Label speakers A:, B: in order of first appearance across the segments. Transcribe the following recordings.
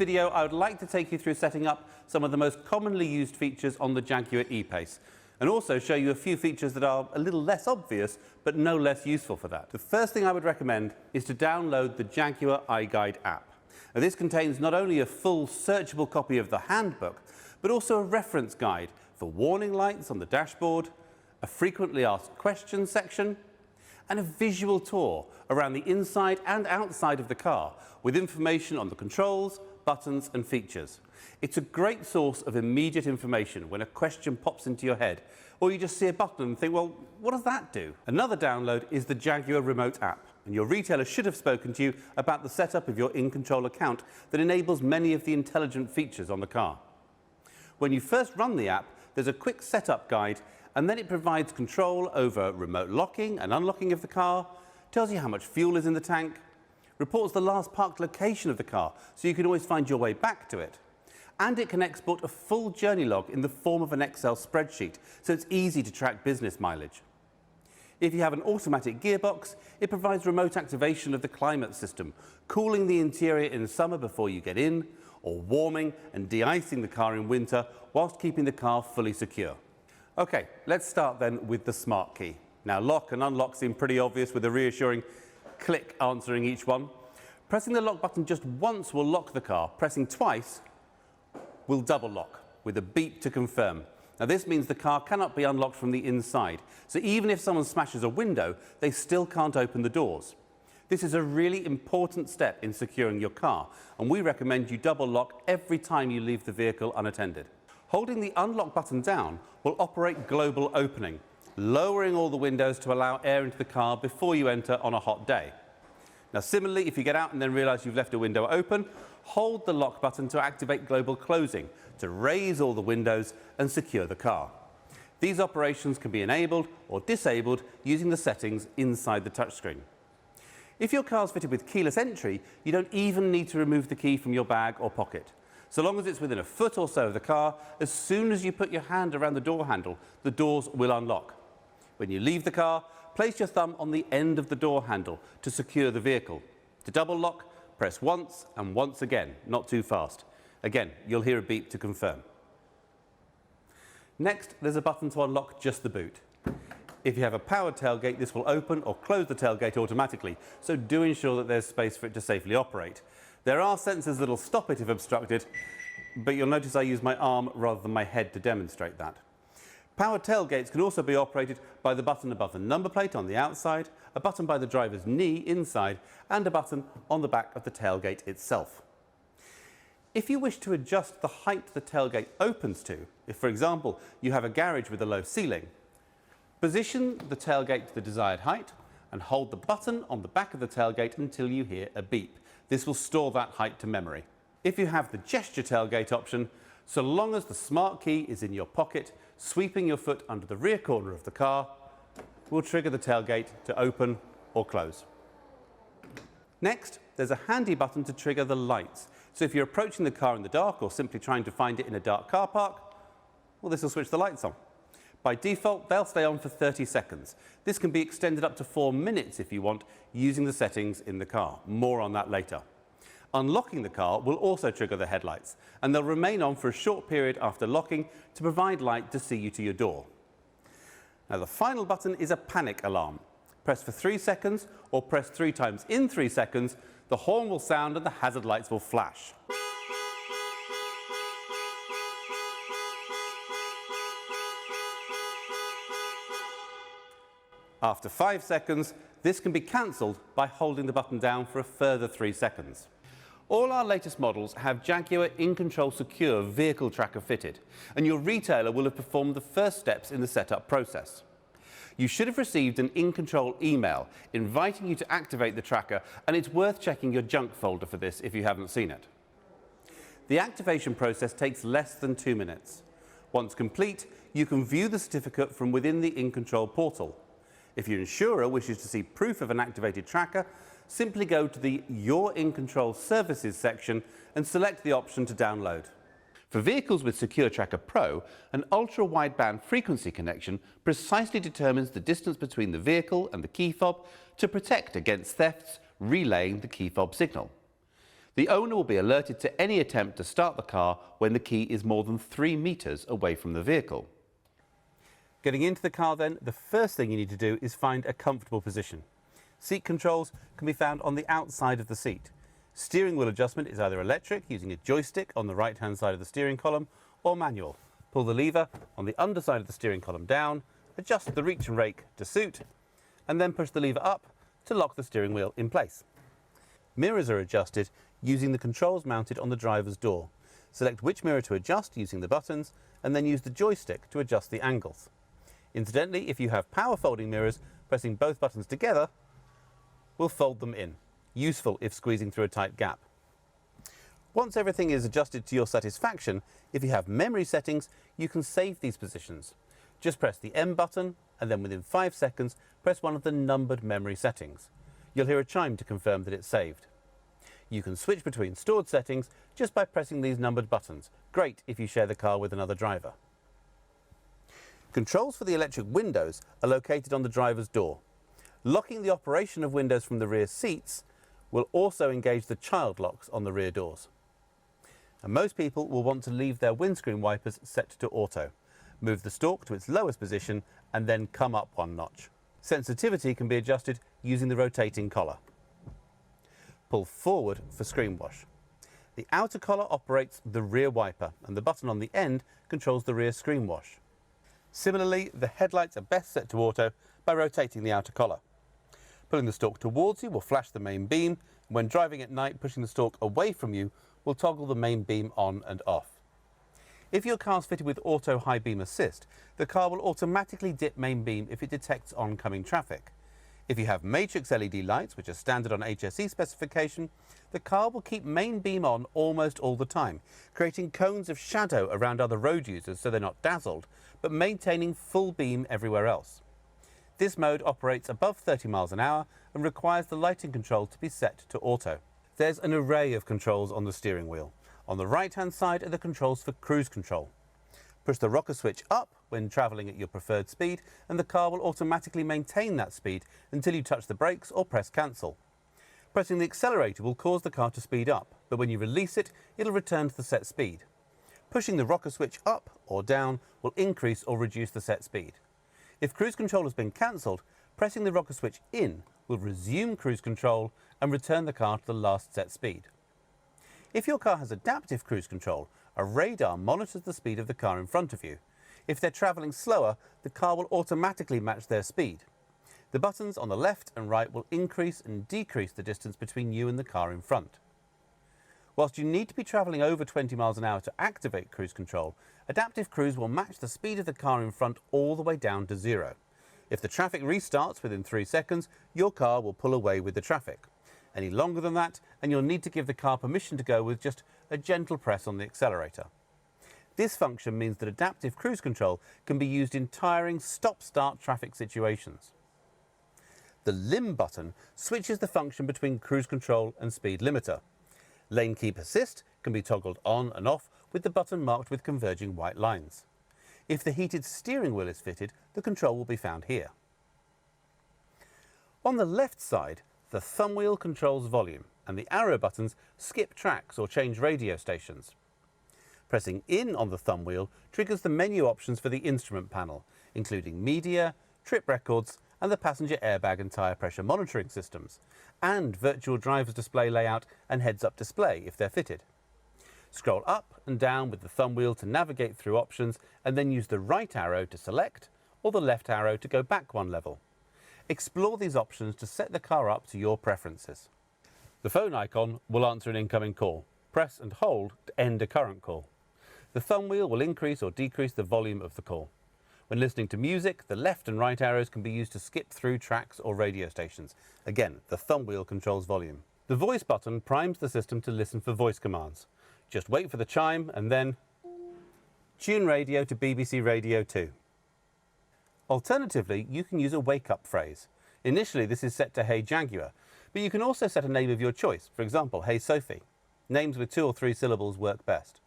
A: video, I would like to take you through setting up some of the most commonly used features on the Jaguar E-PACE, and also show you a few features that are a little less obvious, but no less useful for that. The first thing I would recommend is to download the Jaguar iGuide app. Now, this contains not only a full searchable copy of the handbook, but also a reference guide for warning lights on the dashboard, a frequently asked questions section, and a visual tour around the inside and outside of the car with information on the controls, buttons and features. It's a great source of immediate information when a question pops into your head, or you just see a button and think, well, what does that do? Another download is the Jaguar Remote app, and your retailer should have spoken to you about the setup of your InControl account that enables many of the intelligent features on the car. When you first run the app, there's a quick setup guide, and then it provides control over remote locking and unlocking of the car, tells you how much fuel is in the tank, reports the last parked location of the car so you can always find your way back to it. And it can export a full journey log in the form of an Excel spreadsheet, so it's easy to track business mileage. If you have an automatic gearbox, it provides remote activation of the climate system, cooling the interior in summer before you get in, or warming and de-icing the car in winter whilst keeping the car fully secure. Okay, let's start then with the smart key. Now, lock and unlock seem pretty obvious with a reassuring click answering each one. Pressing the lock button just once will lock the car. Pressing twice will double lock with a beep to confirm. Now, this means the car cannot be unlocked from the inside. So even if someone smashes a window, they still can't open the doors. This is a really important step in securing your car, and we recommend you double lock every time you leave the vehicle unattended. Holding the unlock button down will operate global opening, lowering all the windows to allow air into the car before you enter on a hot day. Now, similarly, if you get out and then realize you've left a window open, hold the lock button to activate global closing, to raise all the windows and secure the car. These operations can be enabled or disabled using the settings inside the touchscreen. If your car is fitted with keyless entry, you don't even need to remove the key from your bag or pocket. So long as it's within a foot or so of the car, as soon as you put your hand around the door handle, the doors will unlock. When you leave the car, place your thumb on the end of the door handle to secure the vehicle. To double lock, press once and once again, not too fast. Again, you'll hear a beep to confirm. Next, there's a button to unlock just the boot. If you have a powered tailgate, this will open or close the tailgate automatically, so do ensure that there's space for it to safely operate. There are sensors that will stop it if obstructed, but you'll notice I use my arm rather than my head to demonstrate that. Powered tailgates can also be operated by the button above the number plate on the outside, a button by the driver's knee inside, and a button on the back of the tailgate itself. If you wish to adjust the height the tailgate opens to, if, for example, you have a garage with a low ceiling, position the tailgate to the desired height and hold the button on the back of the tailgate until you hear a beep. This will store that height to memory. If you have the gesture tailgate option, so long as the smart key is in your pocket, sweeping your foot under the rear corner of the car will trigger the tailgate to open or close. Next, there's a handy button to trigger the lights. So if you're approaching the car in the dark or simply trying to find it in a dark car park, well, this will switch the lights on. By default, they'll stay on for 30 seconds. This can be extended up to 4 minutes if you want, using the settings in the car. More on that later. Unlocking the car will also trigger the headlights, and they'll remain on for a short period after locking to provide light to see you to your door. Now, the final button is a panic alarm. Press for 3 seconds or press 3 times in 3 seconds, the horn will sound and the hazard lights will flash. After 5 seconds, this can be cancelled by holding the button down for a further 3 seconds. All our latest models have Jaguar InControl Secure Vehicle Tracker fitted, and your retailer will have performed the first steps in the setup process. You should have received an InControl email inviting you to activate the tracker, and it's worth checking your junk folder for this if you haven't seen it. The activation process takes less than 2 minutes. Once complete, you can view the certificate from within the InControl portal. If your insurer wishes to see proof of an activated tracker, simply go to the Your InControl Services section and select the option to download. For vehicles with Secure Tracker Pro, an ultra-wideband frequency connection precisely determines the distance between the vehicle and the key fob to protect against thefts relaying the key fob signal. The owner will be alerted to any attempt to start the car when the key is more than 3 meters away from the vehicle. Getting into the car then, the first thing you need to do is find a comfortable position. Seat controls can be found on the outside of the seat. Steering wheel adjustment is either electric, using a joystick on the right-hand side of the steering column, or manual. Pull the lever on the underside of the steering column down, adjust the reach and rake to suit, and then push the lever up to lock the steering wheel in place. Mirrors are adjusted using the controls mounted on the driver's door. Select which mirror to adjust using the buttons, and then use the joystick to adjust the angles. Incidentally, if you have power folding mirrors, pressing both buttons together will fold them in. Useful if squeezing through a tight gap. Once everything is adjusted to your satisfaction, if you have memory settings, you can save these positions. Just press the M button, and then within 5 seconds, press one of the numbered memory settings. You'll hear a chime to confirm that it's saved. You can switch between stored settings just by pressing these numbered buttons. Great if you share the car with another driver. Controls for the electric windows are located on the driver's door. Locking the operation of windows from the rear seats will also engage the child locks on the rear doors. And most people will want to leave their windscreen wipers set to auto. Move the stalk to its lowest position and then come up 1 notch. Sensitivity can be adjusted using the rotating collar. Pull forward for screen wash. The outer collar operates the rear wiper, and the button on the end controls the rear screen wash. Similarly, the headlights are best set to auto by rotating the outer collar. Pulling the stalk towards you will flash the main beam, and when driving at night, pushing the stalk away from you will toggle the main beam on and off. If your car is fitted with auto high beam assist, the car will automatically dip main beam if it detects oncoming traffic. If you have matrix LED lights, which are standard on HSE specification, the car will keep main beam on almost all the time, creating cones of shadow around other road users so they're not dazzled, but maintaining full beam everywhere else. This mode operates above 30 miles an hour and requires the lighting control to be set to auto. There's an array of controls on the steering wheel. On the right-hand side are the controls for cruise control. Push the rocker switch up when travelling at your preferred speed, and the car will automatically maintain that speed until you touch the brakes or press cancel. Pressing the accelerator will cause the car to speed up, but when you release it, it'll return to the set speed. Pushing the rocker switch up or down will increase or reduce the set speed. If cruise control has been cancelled, pressing the rocker switch in will resume cruise control and return the car to the last set speed. If your car has adaptive cruise control, a radar monitors the speed of the car in front of you. If they're travelling slower, the car will automatically match their speed. The buttons on the left and right will increase and decrease the distance between you and the car in front. Whilst you need to be travelling over 20 miles an hour to activate cruise control, adaptive cruise will match the speed of the car in front all the way down to 0. If the traffic restarts within 3 seconds, your car will pull away with the traffic. Any longer than that, and you'll need to give the car permission to go with just a gentle press on the accelerator. This function means that adaptive cruise control can be used in tiring stop-start traffic situations. The limb button switches the function between cruise control and speed limiter. Lane keep assist can be toggled on and off with the button marked with converging white lines. If the heated steering wheel is fitted, the control will be found here. On the left side, the thumb wheel controls volume, and the arrow buttons skip tracks or change radio stations. Pressing in on the thumb wheel triggers the menu options for the instrument panel, including media, trip records, and the passenger airbag and tyre pressure monitoring systems, and virtual driver's display layout and heads-up display if they're fitted. Scroll up and down with the thumb wheel to navigate through options, and then use the right arrow to select or the left arrow to go back 1 level. Explore these options to set the car up to your preferences. The phone icon will answer an incoming call. Press and hold to end a current call. The thumb wheel will increase or decrease the volume of the call. When listening to music, the left and right arrows can be used to skip through tracks or radio stations. Again, the thumb wheel controls volume. The voice button primes the system to listen for voice commands. Just wait for the chime and then tune radio to BBC Radio 2. Alternatively, you can use a wake-up phrase. Initially, this is set to Hey Jaguar, but you can also set a name of your choice, for example, Hey Sophie. Names with 2 or 3 syllables work best.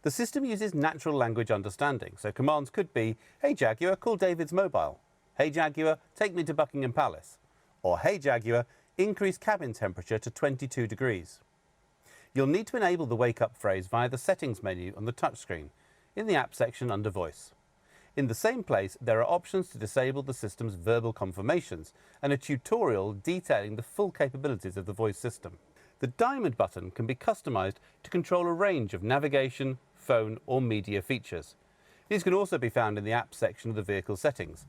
A: The system uses natural language understanding, so commands could be, Hey Jaguar, call David's mobile. Hey Jaguar, take me to Buckingham Palace. Or Hey Jaguar, increase cabin temperature to 22 degrees. You'll need to enable the Wake Up phrase via the Settings menu on the touchscreen, in the App section under Voice. In the same place, there are options to disable the system's verbal confirmations and a tutorial detailing the full capabilities of the voice system. The Diamond button can be customized to control a range of navigation, phone or media features. These can also be found in the App section of the vehicle settings,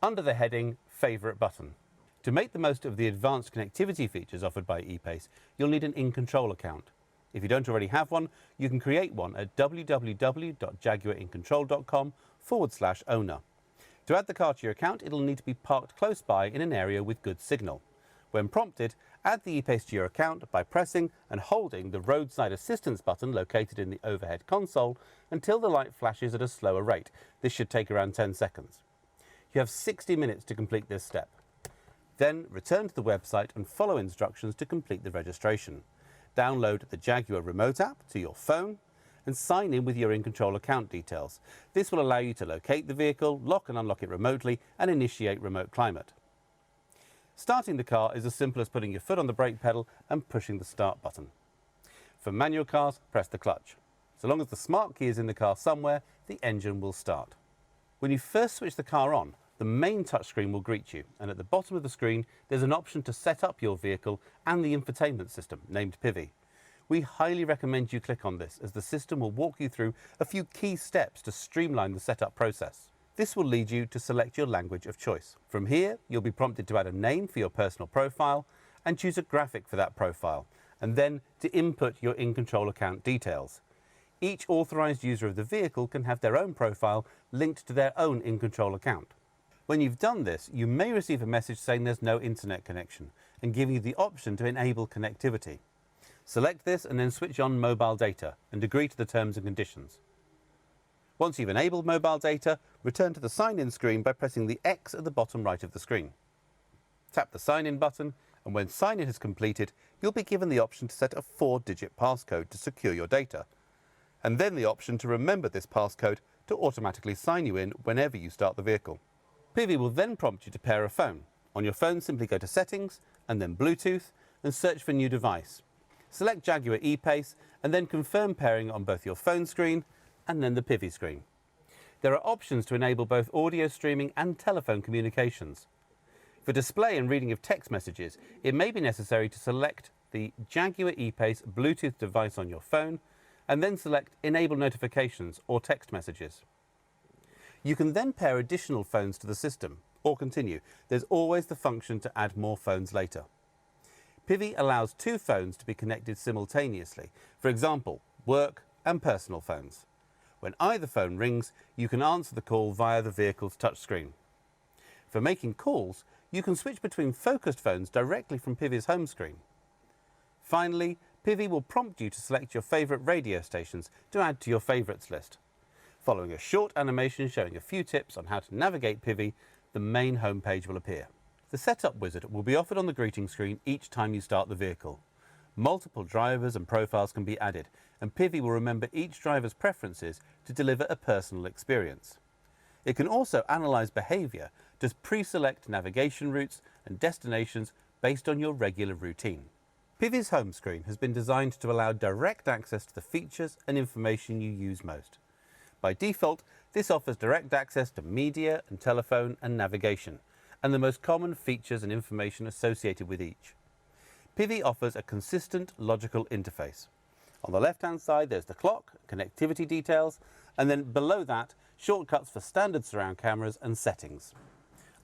A: under the heading Favorite button. To make the most of the advanced connectivity features offered by E-PACE, you'll need an in-control account. If you don't already have one, you can create one at www.jaguarincontrol.com/owner. To add the car to your account, it'll need to be parked close by in an area with good signal. When prompted, add the E-PACE to your account by pressing and holding the roadside assistance button located in the overhead console until the light flashes at a slower rate. This should take around 10 seconds. You have 60 minutes to complete this step. Then return to the website and follow instructions to complete the registration. Download the Jaguar remote app to your phone and sign in with your in-control account details. This will allow you to locate the vehicle, lock and unlock it remotely, and initiate remote climate. Starting the car is as simple as putting your foot on the brake pedal and pushing the start button. For manual cars, press the clutch. So long as the smart key is in the car somewhere, the engine will start. When you first switch the car on, the main touchscreen will greet you, and at the bottom of the screen there's an option to set up your vehicle and the infotainment system, named PIVI. We highly recommend you click on this, as the system will walk you through a few key steps to streamline the setup process. This will lead you to select your language of choice. From here, you'll be prompted to add a name for your personal profile and choose a graphic for that profile, and then to input your in-control account details. Each authorized user of the vehicle can have their own profile linked to their own in-control account. When you've done this, you may receive a message saying there's no internet connection and giving you the option to enable connectivity. Select this and then switch on mobile data and agree to the terms and conditions. Once you've enabled mobile data, return to the sign-in screen by pressing the X at the bottom right of the screen. Tap the sign-in button, and when sign-in is completed, you'll be given the option to set a 4-digit passcode to secure your data, and then the option to remember this passcode to automatically sign you in whenever you start the vehicle. PIVI will then prompt you to pair a phone. On your phone, simply go to Settings and then Bluetooth and search for New Device. Select Jaguar E-PACE and then confirm pairing on both your phone screen and then the PIVI screen. There are options to enable both audio streaming and telephone communications. For display and reading of text messages, it may be necessary to select the Jaguar E-PACE Bluetooth device on your phone and then select Enable Notifications or Text Messages. You can then pair additional phones to the system, or continue. There's always the function to add more phones later. PIVI allows 2 phones to be connected simultaneously, for example, work and personal phones. When either phone rings, you can answer the call via the vehicle's touchscreen. For making calls, you can switch between focused phones directly from PIVI's home screen. Finally, PIVI will prompt you to select your favourite radio stations to add to your favourites list. Following a short animation showing a few tips on how to navigate PIVI, the main homepage will appear. The Setup Wizard will be offered on the greeting screen each time you start the vehicle. Multiple drivers and profiles can be added, and PIVI will remember each driver's preferences to deliver a personal experience. It can also analyse behaviour to pre-select navigation routes and destinations based on your regular routine. PIVI's home screen has been designed to allow direct access to the features and information you use most. By default, this offers direct access to media and telephone and navigation, and the most common features and information associated with each. PIVI offers a consistent, logical interface. On the left-hand side, there's the clock, connectivity details, and then below that, shortcuts for standard surround cameras and settings.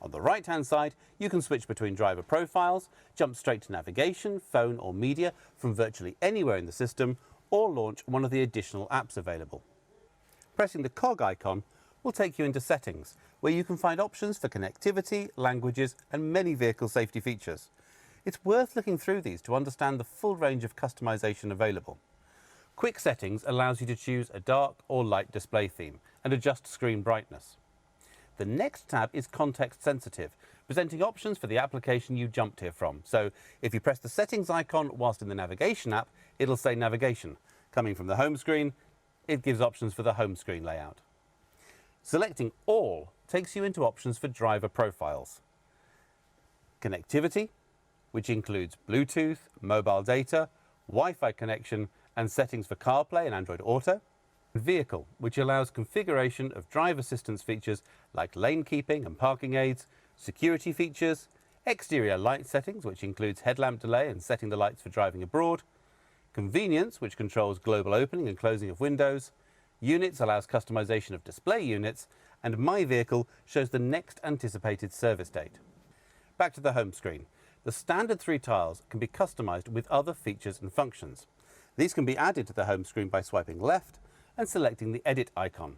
A: On the right-hand side, you can switch between driver profiles, jump straight to navigation, phone or media from virtually anywhere in the system, or launch one of the additional apps available. Pressing the cog icon will take you into Settings, where you can find options for connectivity, languages, and many vehicle safety features. It's worth looking through these to understand the full range of customization available. Quick Settings allows you to choose a dark or light display theme and adjust screen brightness. The next tab is Context Sensitive, presenting options for the application you jumped here from. So if you press the Settings icon whilst in the Navigation app, it'll say Navigation. Coming from the home screen, it gives options for the home screen layout. Selecting All takes you into options for driver profiles. Connectivity, which includes Bluetooth, mobile data, Wi-Fi connection, and settings for CarPlay and Android Auto. Vehicle, which allows configuration of drive assistance features like lane keeping and parking aids, security features, exterior light settings, which includes headlamp delay and setting the lights for driving abroad, convenience, which controls global opening and closing of windows, units allows customization of display units, and My Vehicle shows the next anticipated service date. Back to the home screen. The standard 3 tiles can be customized with other features and functions. These can be added to the home screen by swiping left and selecting the edit icon.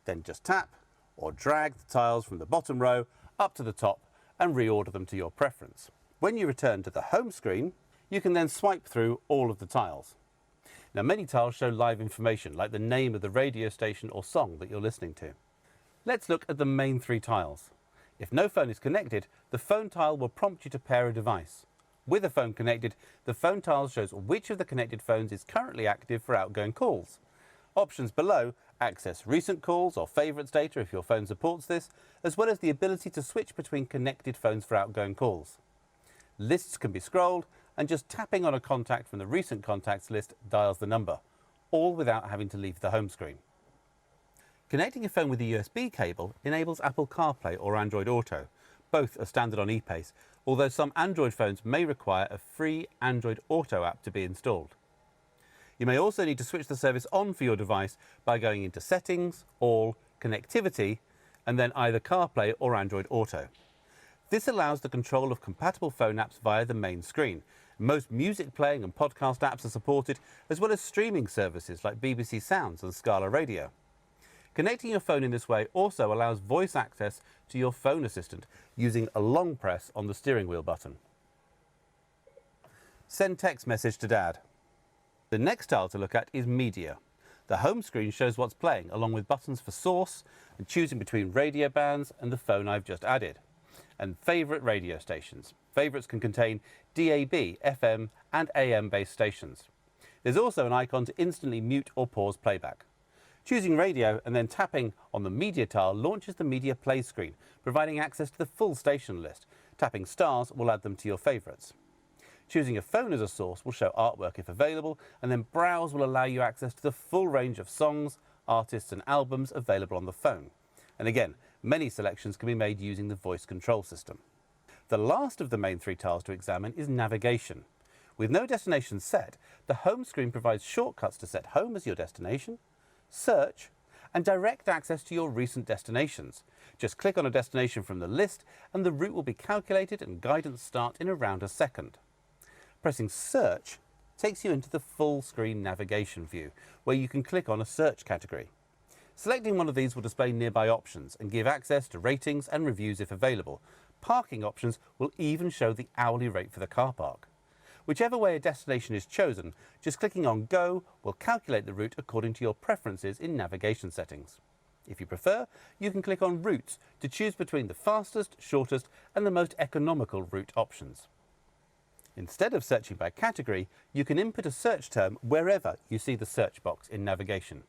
A: Then just tap or drag the tiles from the bottom row up to the top and reorder them to your preference. When you return to the home screen, you can then swipe through all of the tiles. Now, many tiles show live information like the name of the radio station or song that you're listening to. Let's look at the main 3 tiles. If no phone is connected, the phone tile will prompt you to pair a device. With a phone connected, the phone tile shows which of the connected phones is currently active for outgoing calls. Options below access recent calls or favourites data if your phone supports this, as well as the ability to switch between connected phones for outgoing calls. Lists can be scrolled, and just tapping on a contact from the recent contacts list dials the number, all without having to leave the home screen. Connecting a phone with a USB cable enables Apple CarPlay or Android Auto. Both are standard on E-PACE, although some Android phones may require a free Android Auto app to be installed. You may also need to switch the service on for your device by going into Settings, All, Connectivity, and then either CarPlay or Android Auto. This allows the control of compatible phone apps via the main screen. Most music playing and podcast apps are supported, as well as streaming services like BBC Sounds and Scala Radio. Connecting your phone in this way also allows voice access to your phone assistant using a long press on the steering wheel button. Send text message to Dad. The next tile to look at is Media. The home screen shows what's playing, along with buttons for source and choosing between radio bands and the phone I've just added. And favourite radio stations. Favourites can contain DAB, FM and AM based stations. There's also an icon to instantly mute or pause playback. Choosing radio and then tapping on the media tile launches the media play screen, providing access to the full station list. Tapping stars will add them to your favourites. Choosing a phone as a source will show artwork if available, and then browse will allow you access to the full range of songs, artists and albums available on the phone. And again, many selections can be made using the voice control system. The last of the main 3 tiles to examine is navigation. With no destination set, the home screen provides shortcuts to set home as your destination, search, and direct access to your recent destinations. Just click on a destination from the list and the route will be calculated and guidance start in around a second. Pressing search takes you into the full screen navigation view, where you can click on a search category. Selecting one of these will display nearby options and give access to ratings and reviews if available. Parking options will even show the hourly rate for the car park. Whichever way a destination is chosen, just clicking on Go will calculate the route according to your preferences in navigation settings. If you prefer, you can click on Routes to choose between the fastest, shortest and the most economical route options. Instead of searching by category, you can input a search term wherever you see the search box in navigation.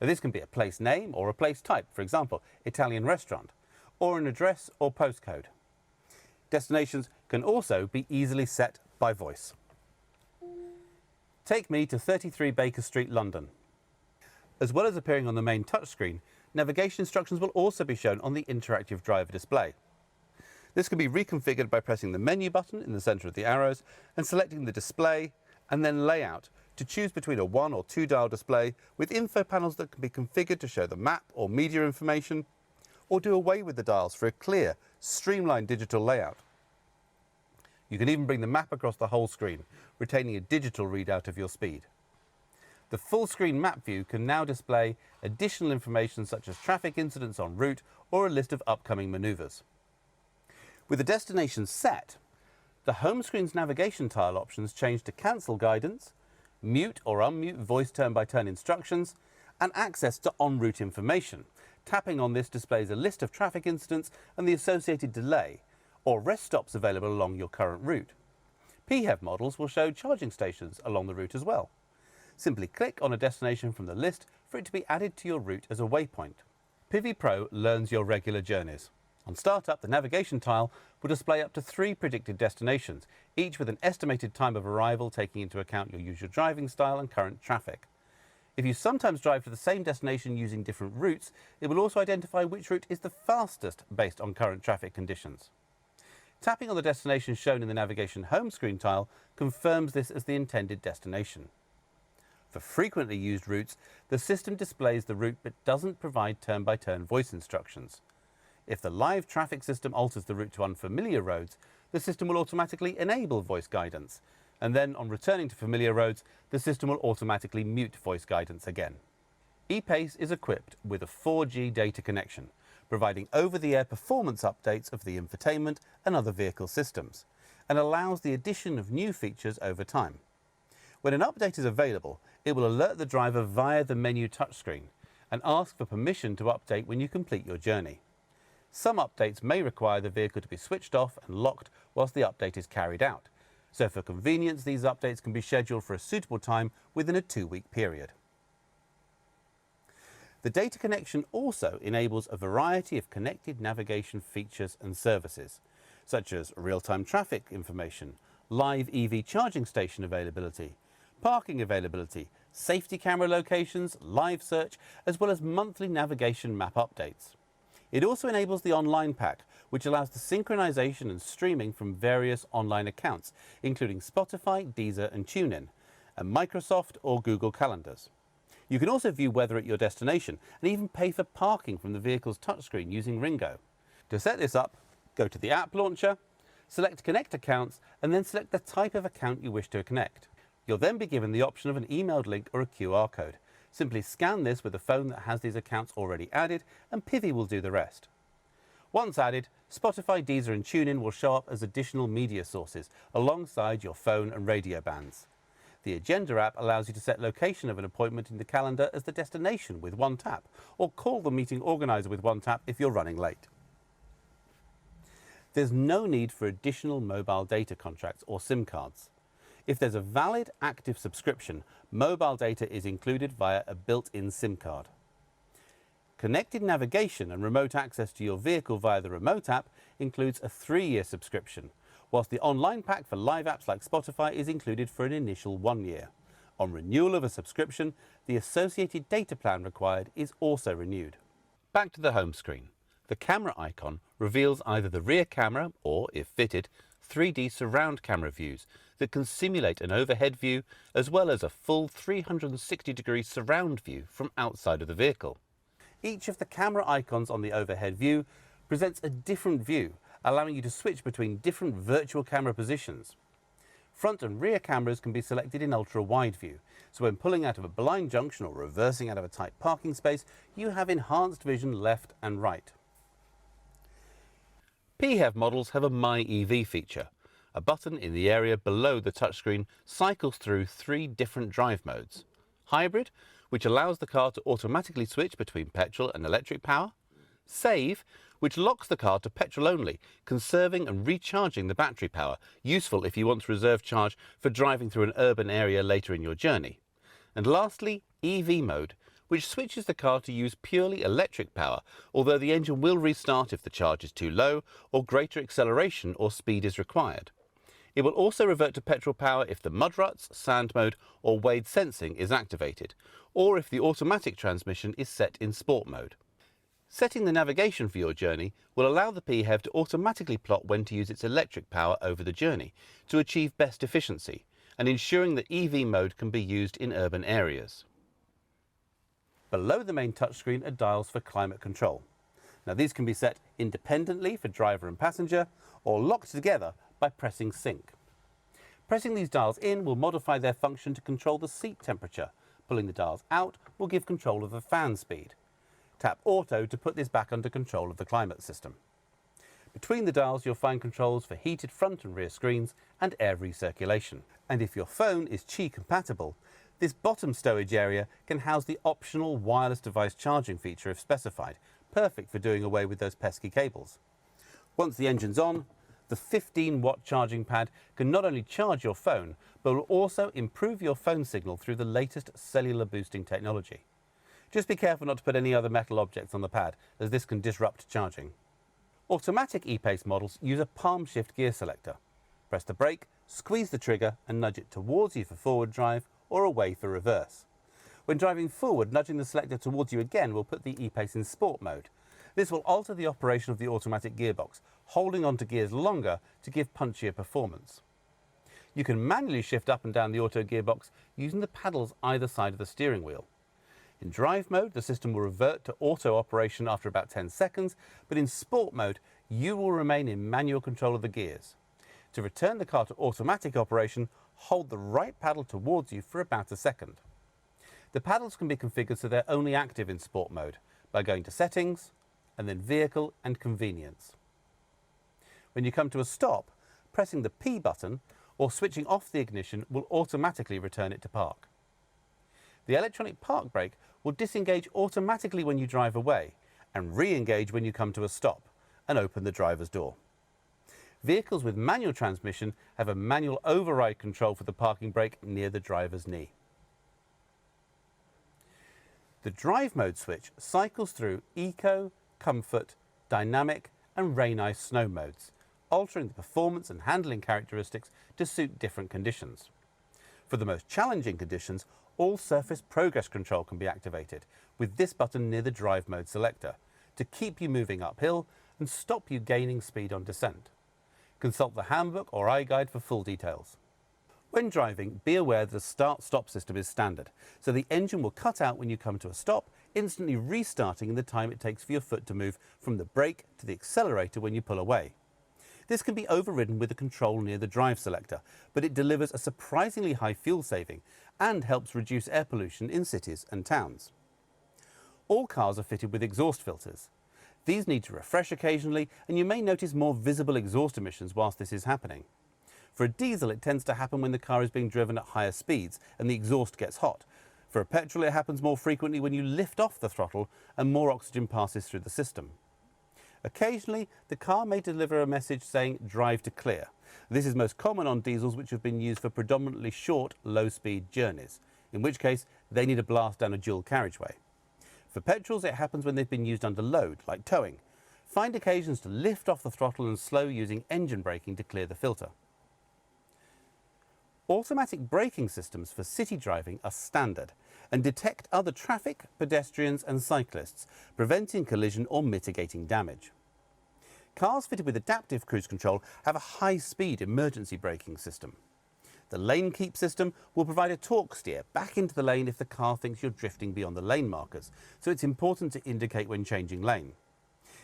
A: Now, this can be a place name or a place type, for example, Italian restaurant, or an address or postcode. Destinations can also be easily set by voice. Take me to 33 Baker Street, London. As well as appearing on the main touchscreen, navigation instructions will also be shown on the interactive driver display. This can be reconfigured by pressing the menu button in the centre of the arrows and selecting the display and then layout to choose between a 1 or 2 dial display with info panels that can be configured to show the map or media information, or do away with the dials for a clear, streamlined digital layout. You can even bring the map across the whole screen, retaining a digital readout of your speed. The full screen map view can now display additional information such as traffic incidents en route or a list of upcoming manoeuvres. With the destination set, the home screen's navigation tile options change to cancel guidance, mute or unmute voice turn-by-turn instructions, and access to en route information. Tapping on this displays a list of traffic incidents and the associated delay, or rest stops available along your current route. PHEV models will show charging stations along the route as well. Simply click on a destination from the list for it to be added to your route as a waypoint. PIVI Pro learns your regular journeys. On startup, the navigation tile will display up to 3 predicted destinations, each with an estimated time of arrival taking into account your usual driving style and current traffic. If you sometimes drive to the same destination using different routes, it will also identify which route is the fastest based on current traffic conditions. Tapping on the destination shown in the navigation home screen tile confirms this as the intended destination. For frequently used routes, the system displays the route but doesn't provide turn-by-turn voice instructions. If the live traffic system alters the route to unfamiliar roads, the system will automatically enable voice guidance, and then on returning to familiar roads, the system will automatically mute voice guidance again. E-PACE is equipped with a 4G data connection, providing over-the-air performance updates of the infotainment and other vehicle systems, and allows the addition of new features over time. When an update is available, it will alert the driver via the menu touchscreen and ask for permission to update when you complete your journey. Some updates may require the vehicle to be switched off and locked whilst the update is carried out, so for convenience these updates can be scheduled for a suitable time within a 2-week period. The data connection also enables a variety of connected navigation features and services, such as real-time traffic information, live EV charging station availability, parking availability, safety camera locations, live search, as well as monthly navigation map updates. It also enables the online pack, which allows the synchronization and streaming from various online accounts, including Spotify, Deezer and TuneIn, and Microsoft or Google Calendars. You can also view weather at your destination and even pay for parking from the vehicle's touchscreen using Ringo. To set this up, go to the app launcher, select Connect Accounts, and then select the type of account you wish to connect. You'll then be given the option of an emailed link or a QR code. Simply scan this with a phone that has these accounts already added, and PIVI will do the rest. Once added, Spotify, Deezer and TuneIn will show up as additional media sources alongside your phone and radio bands. The Agenda app allows you to set location of an appointment in the calendar as the destination with one tap, or call the meeting organizer with one tap if you're running late. There's no need for additional mobile data contracts or SIM cards. If there's a valid active subscription, mobile data is included via a built-in SIM card. Connected navigation and remote access to your vehicle via the remote app includes a 3-year subscription, whilst the online pack for live apps like Spotify is included for an initial 1 year. On renewal of a subscription, the associated data plan required is also renewed. Back to the home screen. The camera icon reveals either the rear camera or, if fitted, 3D surround camera views that can simulate an overhead view as well as a full 360-degree surround view from outside of the vehicle. Each of the camera icons on the overhead view presents a different view, allowing you to switch between different virtual camera positions. Front and rear cameras can be selected in ultra-wide view, so when pulling out of a blind junction or reversing out of a tight parking space, you have enhanced vision left and right. PHEV models have a My EV feature. A button in the area below the touchscreen cycles through 3 different drive modes. Hybrid, which allows the car to automatically switch between petrol and electric power. Save, which locks the car to petrol only, conserving and recharging the battery power, useful if you want to reserve charge for driving through an urban area later in your journey. And lastly, EV mode, which switches the car to use purely electric power, although the engine will restart if the charge is too low or greater acceleration or speed is required. It will also revert to petrol power if the mud ruts, sand mode or wade sensing is activated, or if the automatic transmission is set in sport mode. Setting the navigation for your journey will allow the PHEV to automatically plot when to use its electric power over the journey to achieve best efficiency, and ensuring that EV mode can be used in urban areas. Below the main touchscreen are dials for climate control. Now these can be set independently for driver and passenger, or locked together by pressing sync. Pressing these dials in will modify their function to control the seat temperature. Pulling the dials out will give control of the fan speed. Tap Auto to put this back under control of the climate system. Between the dials you'll find controls for heated front and rear screens and air recirculation. And if your phone is Qi compatible, this bottom stowage area can house the optional wireless device charging feature if specified, perfect for doing away with those pesky cables. Once the engine's on, the 15-watt charging pad can not only charge your phone, but will also improve your phone signal through the latest cellular boosting technology. Just be careful not to put any other metal objects on the pad, as this can disrupt charging. Automatic E-PACE models use a palm shift gear selector. Press the brake, squeeze the trigger and nudge it towards you for forward drive or away for reverse. When driving forward, nudging the selector towards you again will put the E-PACE in sport mode. This will alter the operation of the automatic gearbox, holding onto gears longer to give punchier performance. You can manually shift up and down the auto gearbox using the paddles either side of the steering wheel. In drive mode, the system will revert to auto operation after about 10 seconds, but in sport mode, you will remain in manual control of the gears. To return the car to automatic operation, hold the right paddle towards you for about a second. The paddles can be configured so they're only active in sport mode by going to Settings and then Vehicle and Convenience. When you come to a stop, pressing the P button or switching off the ignition will automatically return it to park. The electronic park brake will disengage automatically when you drive away and re-engage when you come to a stop and open the driver's door. Vehicles with manual transmission have a manual override control for the parking brake near the driver's knee. The drive mode switch cycles through Eco, Comfort, Dynamic and Rain Ice Snow modes, altering the performance and handling characteristics to suit different conditions. For the most challenging conditions, all surface progress control can be activated with this button near the drive mode selector to keep you moving uphill and stop you gaining speed on descent. Consult the handbook or iGuide for full details. When driving, be aware that the start-stop system is standard, so the engine will cut out when you come to a stop, instantly restarting in the time it takes for your foot to move from the brake to the accelerator when you pull away. This can be overridden with the control near the drive selector, but it delivers a surprisingly high fuel saving and helps reduce air pollution in cities and towns. All cars are fitted with exhaust filters. These need to refresh occasionally, and you may notice more visible exhaust emissions whilst this is happening. For a diesel, it tends to happen when the car is being driven at higher speeds and the exhaust gets hot. For a petrol, it happens more frequently when you lift off the throttle and more oxygen passes through the system. Occasionally, the car may deliver a message saying drive to clear. This is most common on diesels which have been used for predominantly short, low-speed journeys, in which case they need a blast down a dual carriageway. For petrols, it happens when they've been used under load, like towing. Find occasions to lift off the throttle and slow using engine braking to clear the filter. Automatic braking systems for city driving are standard and detect other traffic, pedestrians and cyclists, preventing collision or mitigating damage. Cars fitted with adaptive cruise control have a high-speed emergency braking system. The lane keep system will provide a torque steer back into the lane if the car thinks you're drifting beyond the lane markers, so it's important to indicate when changing lane.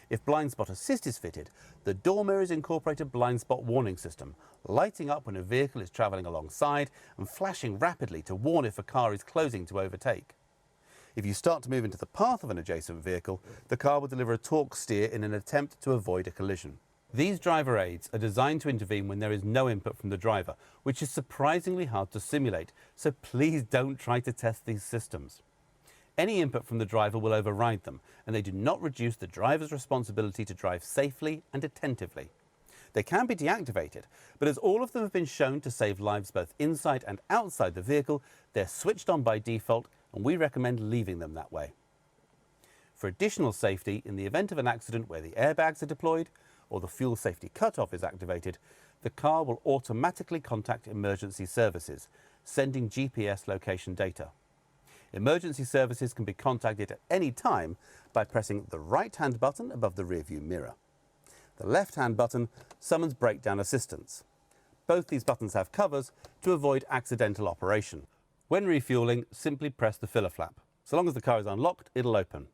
A: If blind spot assist is fitted, the door mirrors incorporate a blind spot warning system, lighting up when a vehicle is travelling alongside and flashing rapidly to warn if a car is closing to overtake. If you start to move into the path of an adjacent vehicle, the car will deliver a torque steer in an attempt to avoid a collision. These driver aids are designed to intervene when there is no input from the driver, which is surprisingly hard to simulate, so please don't try to test these systems. Any input from the driver will override them, and they do not reduce the driver's responsibility to drive safely and attentively. They can be deactivated, but as all of them have been shown to save lives both inside and outside the vehicle, they're switched on by default, and we recommend leaving them that way. For additional safety, in the event of an accident where the airbags are deployed or the fuel safety cutoff is activated, the car will automatically contact emergency services, sending GPS location data. Emergency services can be contacted at any time by pressing the right-hand button above the rearview mirror. The left-hand button summons breakdown assistance. Both these buttons have covers to avoid accidental operation. When refueling, simply press the filler flap. So long as the car is unlocked, it'll open.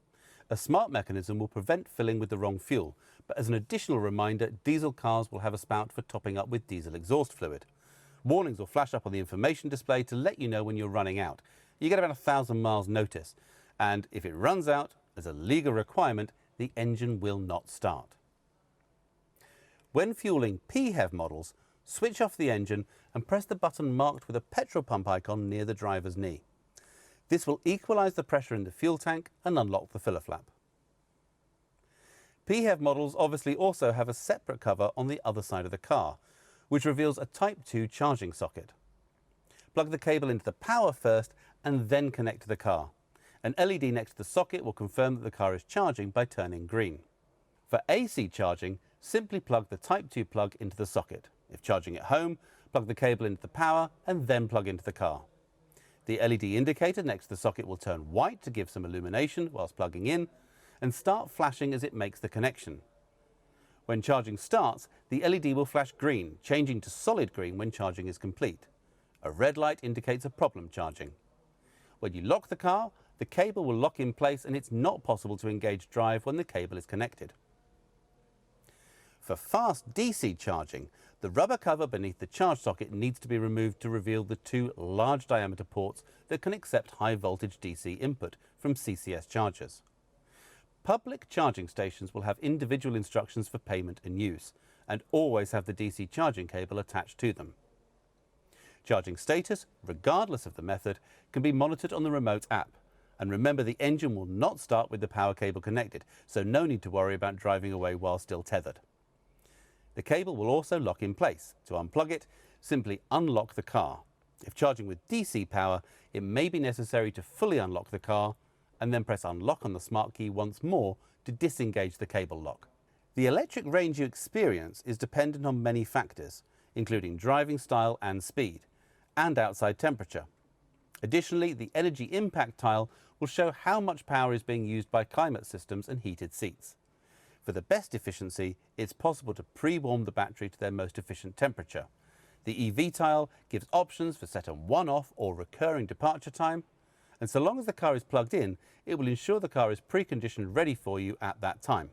A: A smart mechanism will prevent filling with the wrong fuel, but as an additional reminder, diesel cars will have a spout for topping up with diesel exhaust fluid. Warnings will flash up on the information display to let you know when you're running out. You get about 1,000 miles notice, and if it runs out, as a legal requirement, the engine will not start. When fueling PHEV models, switch off the engine and press the button marked with a petrol pump icon near the driver's knee. This will equalise the pressure in the fuel tank and unlock the filler flap. PHEV models obviously also have a separate cover on the other side of the car, which reveals a Type 2 charging socket. Plug the cable into the power first and then connect to the car. An LED next to the socket will confirm that the car is charging by turning green. For AC charging, simply plug the Type 2 plug into the socket. If charging at home, plug the cable into the power and then plug into the car. The LED indicator next to the socket will turn white to give some illumination whilst plugging in and start flashing as it makes the connection. When charging starts, the LED will flash green, changing to solid green when charging is complete. A red light indicates a problem charging. When you lock the car, the cable will lock in place and it's not possible to engage drive when the cable is connected. For fast DC charging, the rubber cover beneath the charge socket needs to be removed to reveal the two large diameter ports that can accept high voltage DC input from CCS chargers. Public charging stations will have individual instructions for payment and use, and always have the DC charging cable attached to them. Charging status, regardless of the method, can be monitored on the remote app. And remember, the engine will not start with the power cable connected, so no need to worry about driving away while still tethered. The cable will also lock in place. To unplug it, simply unlock the car. If charging with DC power, it may be necessary to fully unlock the car and then press unlock on the smart key once more to disengage the cable lock. The electric range you experience is dependent on many factors, including driving style and speed, and outside temperature. Additionally, the energy impact tile will show how much power is being used by climate systems and heated seats. For the best efficiency, it's possible to pre-warm the battery to their most efficient temperature. The EV tile gives options for set on one-off or recurring departure time, and so long as the car is plugged in, it will ensure the car is preconditioned ready for you at that time.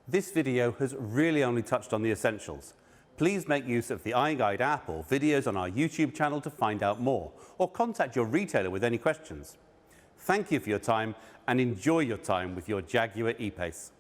A: This video has really only touched on the essentials. Please make use of the iGuide app or videos on our YouTube channel to find out more, or contact your retailer with any questions. Thank you for your time and enjoy your time with your Jaguar E-PACE.